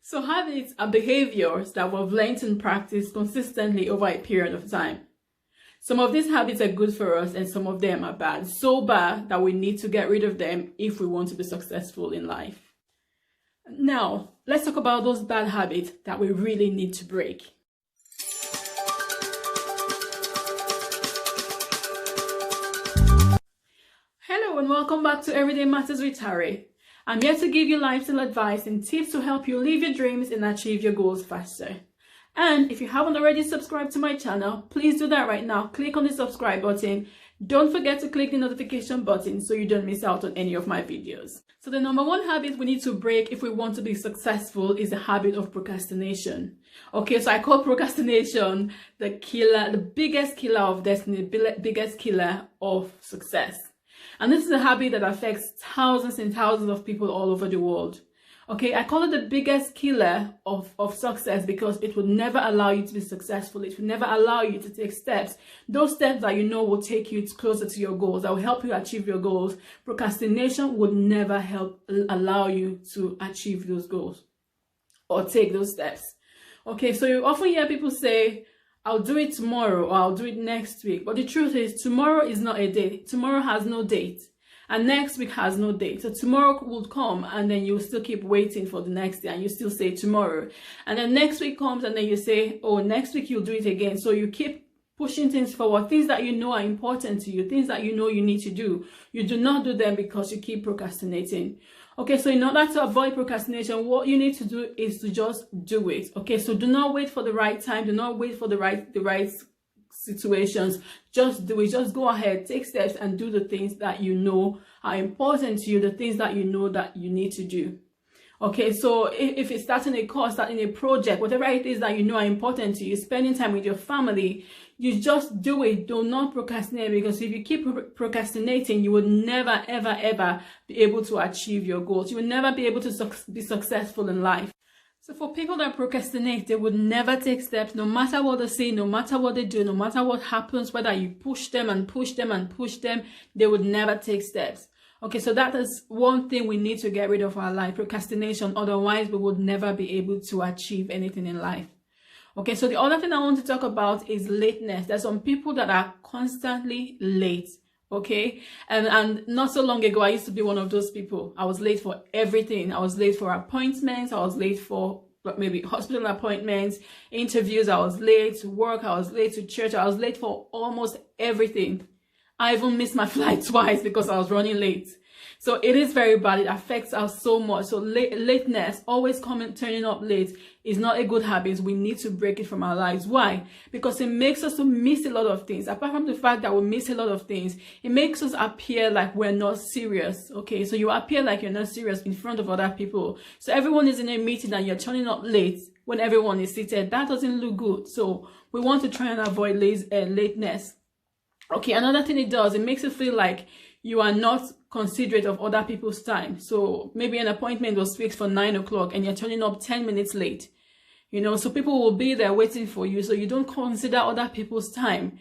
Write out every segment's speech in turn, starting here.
So habits are behaviors that we've learned and practiced consistently over a period of time. Some of these habits are good for us and some of them are bad. So bad that we need to get rid of them if we want to be successful in life. Now, let's talk about those bad habits that we really need to break. Hello and welcome back to Everyday Matters with Harry. I'm here to give you lifestyle advice and tips to help you live your dreams and achieve your goals faster. And if you haven't already subscribed to my channel, please do that right now. Click on the subscribe button. Don't forget to click the notification button so you don't miss out on any of my videos. So the number one habit we need to break if we want to be successful is the habit of procrastination. Okay, so I call procrastination the killer, the biggest killer of destiny, biggest killer of success. And this is a habit that affects thousands and thousands of people all over the world. Okay, I call it the biggest killer of success because it will never allow you to be successful. It will never allow you to take steps. Those steps that you know will take you closer to your goals, that will help you achieve your goals. Procrastination would never allow you to achieve those goals or take those steps. Okay, so you often hear people say, I'll do it tomorrow or I'll do it next week. But the truth is, tomorrow is not a date. Tomorrow has no date. And next week has no date. So tomorrow will come and then you'll still keep waiting for the next day and you still say tomorrow. And then next week comes and then you say, oh, next week you'll do it again. So you keep pushing things forward, things that you know are important to you, things that you know you need to do. You do not do them because you keep procrastinating. Okay, so in order to avoid procrastination, what you need to do is to just do it. Okay, so do not wait for the right time. Do not wait for the right situations. Just do it. Just go ahead, take steps and do the things that you know are important to you, the things that you know that you need to do. Okay, so if it's starting a course, starting a project, whatever it is that you know are important to you, spending time with your family, you just do it. Do not procrastinate, because if you keep procrastinating, you will never, ever, ever be able to achieve your goals. You will never be able to be successful in life. So for people that procrastinate, they would never take steps, no matter what they say, no matter what they do, no matter what happens, whether you push them and push them and push them, they would never take steps. Okay, so that is one thing we need to get rid of our life, procrastination. Otherwise, we would never be able to achieve anything in life. Okay, so the other thing I want to talk about is lateness. There's some people that are constantly late. Okay, and not so long ago, I used to be one of those people. I was late for everything. I was late for appointments. I was late for maybe hospital appointments, interviews. I was late to work. I was late to church. I was late for almost everything. I even missed my flight twice because I was running late. So it is very bad. It affects us so much. So lateness, always turning up late, is not a good habit. We need to break it from our lives. Why? Because it makes us to miss a lot of things. Apart from the fact that we miss a lot of things, it makes us appear like we're not serious. Okay, so you appear like you're not serious in front of other people. So everyone is in a meeting and you're turning up late when everyone is seated. That doesn't look good. So we want to try and avoid lateness. Okay, another thing it does, it makes you feel like you are not considerate of other people's time. So maybe an appointment was fixed for 9 o'clock and you're turning up 10 minutes late. You know, so people will be there waiting for you. So you don't consider other people's time.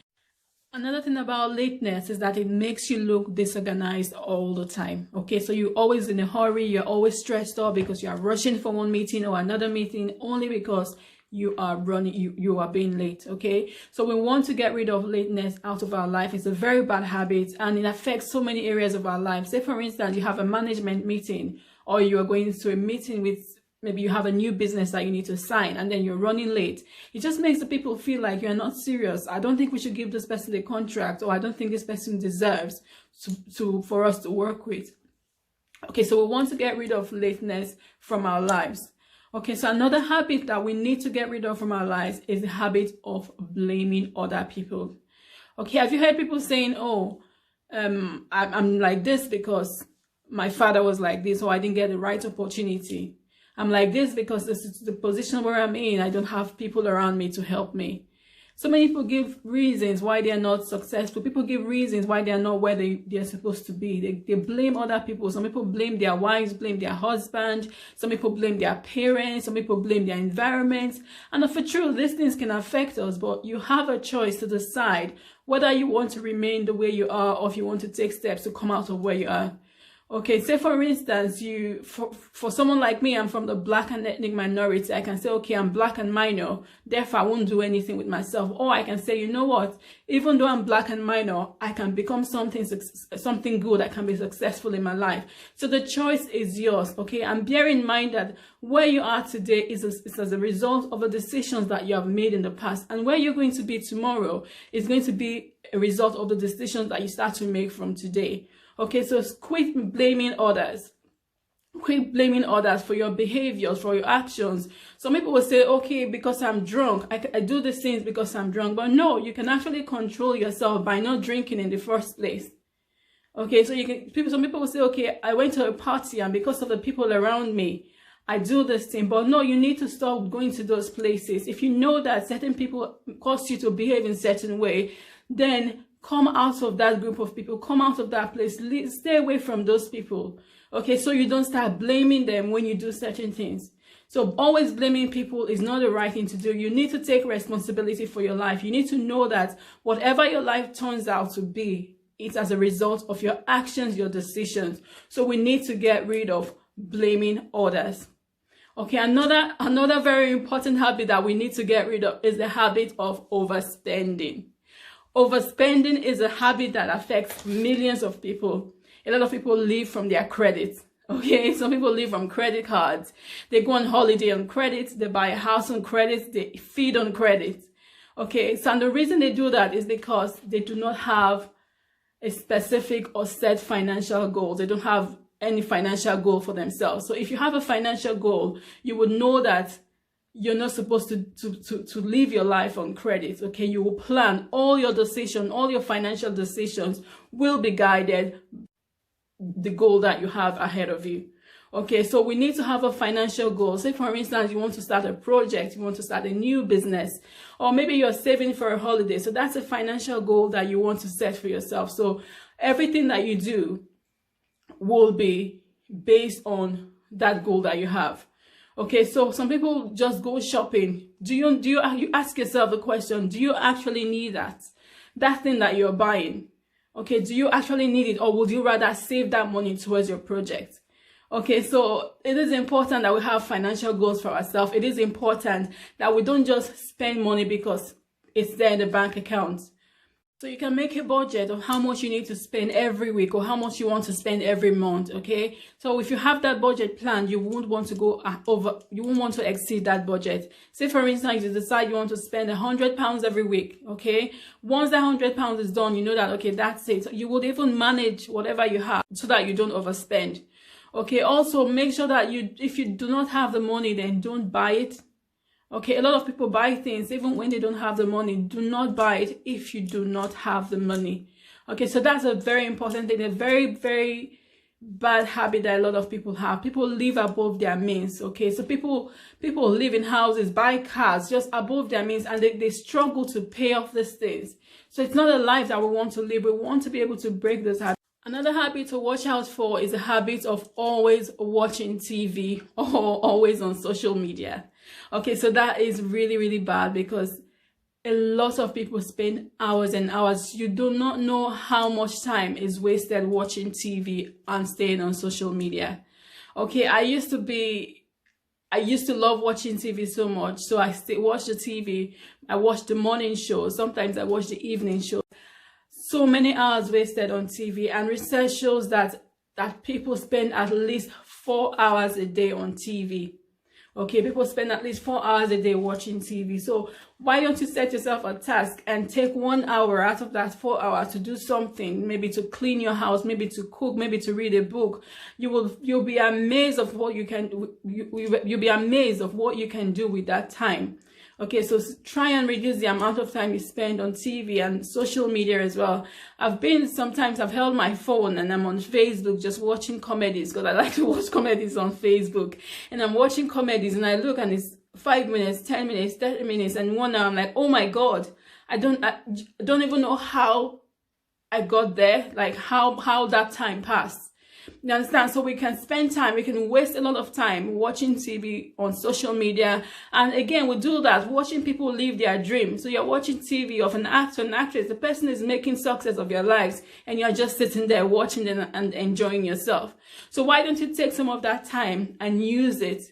Another thing about lateness is that it makes you look disorganized all the time. Okay, so you're always in a hurry. You're always stressed out because you are rushing from one meeting or another meeting only because you are being late. Okay, so we want to get rid of lateness out of our life. It's a very bad habit and it affects so many areas of our life. Say for instance, you have a management meeting or you are going to a meeting with, maybe you have a new business that you need to sign and then you're running late. It just makes the people feel like you're not serious. I don't think we should give this person a contract, or I don't think this person deserves for us to work with. Okay, so we want to get rid of lateness from our lives. Okay, so another habit that we need to get rid of from our lives is the habit of blaming other people. Okay, have you heard people saying, oh, I'm like this because my father was like this, or I didn't get the right opportunity. I'm like this because this is the position where I'm in. I don't have people around me to help me. So many people give reasons why they are not successful. People give reasons why they are not where they're supposed to be. They blame other people. Some people blame their wives, blame their husband. Some people blame their parents. Some people blame their environment. And for true, these things can affect us, but you have a choice to decide whether you want to remain the way you are or if you want to take steps to come out of where you are. Okay, say for instance, for someone like me, I'm from the Black and ethnic minority. I can say, okay, I'm Black and minor, therefore I won't do anything with myself. Or I can say, you know what, even though I'm Black and minor, I can become something good. I can be successful in my life. So the choice is yours, okay? And bear in mind that where you are today is as a result of the decisions that you have made in the past. And where you're going to be tomorrow is going to be a result of the decisions that you start to make from today. Okay, so quit blaming others. Quit blaming others for your behaviors, for your actions. Some people will say, okay, because I'm drunk, I do these things because I'm drunk. But no, you can actually control yourself by not drinking in the first place. Okay, so some people will say, okay, I went to a party and because of the people around me, I do this thing. But no, you need to stop going to those places. If you know that certain people cause you to behave in a certain way, then come out of that group of people, come out of that place, stay away from those people. Okay, so you don't start blaming them when you do certain things. So always blaming people is not the right thing to do. You need to take responsibility for your life. You need to know that whatever your life turns out to be, it's as a result of your actions, your decisions. So we need to get rid of blaming others. Okay, another very important habit that we need to get rid of is the habit of overspending. Overspending is a habit that affects millions of people. A lot of people live from their credit. Okay, some people live from credit cards. They go on holiday on credit. They buy a house on credit. They feed on credit. Okay, so and the reason they do that is because they do not have a specific or set financial goal. They don't have any financial goal for themselves. So if you have a financial goal, you would know that you're not supposed to live your life on credit. Okay, you will plan all your decisions, all your financial decisions will be guided the goal that you have ahead of you. Okay, so we need to have a financial goal. Say for instance, you want to start a project, you want to start a new business, or maybe you're saving for a holiday. So that's a financial goal that you want to set for yourself. So everything that you do will be based on that goal that you have. Okay, so some people just go shopping. You ask yourself the question, do you actually need that thing that you're buying? Okay, do you actually need it, or would you rather save that money towards your project? Okay, so it is important that we have financial goals for ourselves. It is important that we don't just spend money because it's there in the bank account. So you can make a budget of how much you need to spend every week or how much you want to spend every month, okay? So if you have that budget plan, you won't want to go over, you won't want to exceed that budget. Say for instance, you decide you want to spend £100 every week, okay? Once that £100 is done, you know that, okay, that's it. You would even manage whatever you have so that you don't overspend. Okay, also make sure that if you do not have the money, then don't buy it. Okay, a lot of people buy things even when they don't have the money. Do not buy it if you do not have the money. Okay, so that's a very important thing, a very, very bad habit that a lot of people have. People live above their means. Okay, so people live in houses, buy cars just above their means, and they struggle to pay off these things. So it's not a life that we want to live. We want to be able to break this habit. Another habit to watch out for is the habit of always watching TV or always on social media. Okay, so that is really, really bad because a lot of people spend hours and hours. You do not know how much time is wasted watching TV and staying on social media. Okay, I used to love watching TV so much. So I watch the TV. I watch the morning show. Sometimes I watch the evening show. So many hours wasted on TV, and research shows that people spend at least 4 hours a day on TV. Okay, people spend at least 4 hours a day watching TV. So why don't you set yourself a task and take 1 hour out of that 4 hours to do something, maybe to clean your house, maybe to cook, maybe to read a book. You'll be amazed of what you can you'll be amazed of what you can do with that time. Okay, so try and reduce the amount of time you spend on TV and social media as well. Sometimes I've held my phone and I'm on Facebook just watching comedies because I like to watch comedies on Facebook. And I'm watching comedies and I look and it's 5 minutes, 10 minutes, 30 minutes, and 1 hour. I'm like, oh my God, I don't even know how I got there, like how that time passed. You understand? So we can spend time, we can waste a lot of time watching TV, on social media. And again, we do that, watching people live their dreams. So you're watching TV of an actor, an actress, the person is making success of your lives, and you're just sitting there watching them and enjoying yourself. So why don't you take some of that time and use it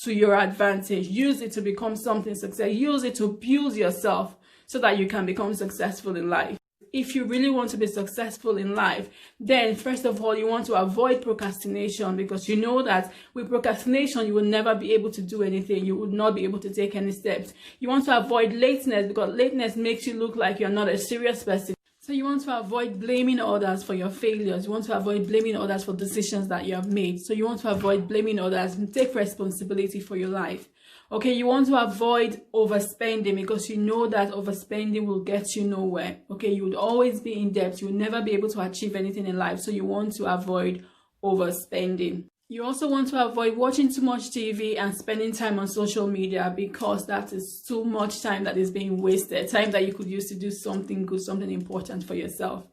to your advantage? Use it to become something successful. Use it to build yourself so that you can become successful in life. If you really want to be successful in life, then first of all, you want to avoid procrastination, because you know that with procrastination, you will never be able to do anything. You would not be able to take any steps. You want to avoid lateness, because lateness makes you look like you're not a serious person. So you want to avoid blaming others for your failures. You want to avoid blaming others for decisions that you have made. So you want to avoid blaming others and take responsibility for your life. Okay, you want to avoid overspending, because you know that overspending will get you nowhere. Okay, you would always be in debt. You will never be able to achieve anything in life. So you want to avoid overspending. You also want to avoid watching too much TV and spending time on social media, because that is too much time that is being wasted. Time that you could use to do something good, something important for yourself.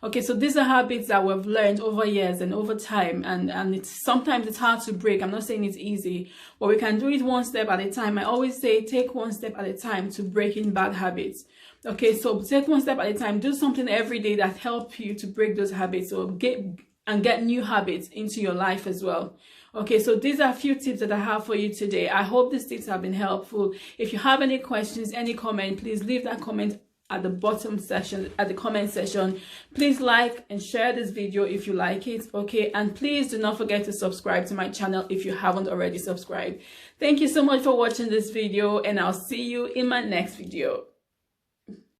Okay, so these are habits that we've learned over years and over time, and sometimes it's hard to break. I'm not saying it's easy, but we can do it one step at a time. I always say take one step at a time to breaking bad habits. Okay, so take one step at a time. Do something every day that helps you to break those habits, or get new habits into your life as well. Okay, so these are a few tips that I have for you today. I hope these tips have been helpful. If you have any questions, any comment, please leave that comment at the bottom section, at the comment section. Please like and share this video if you like it. Okay, and please do not forget to subscribe to my channel if you haven't already subscribed. Thank you so much for watching this video, and I'll see you in my next video.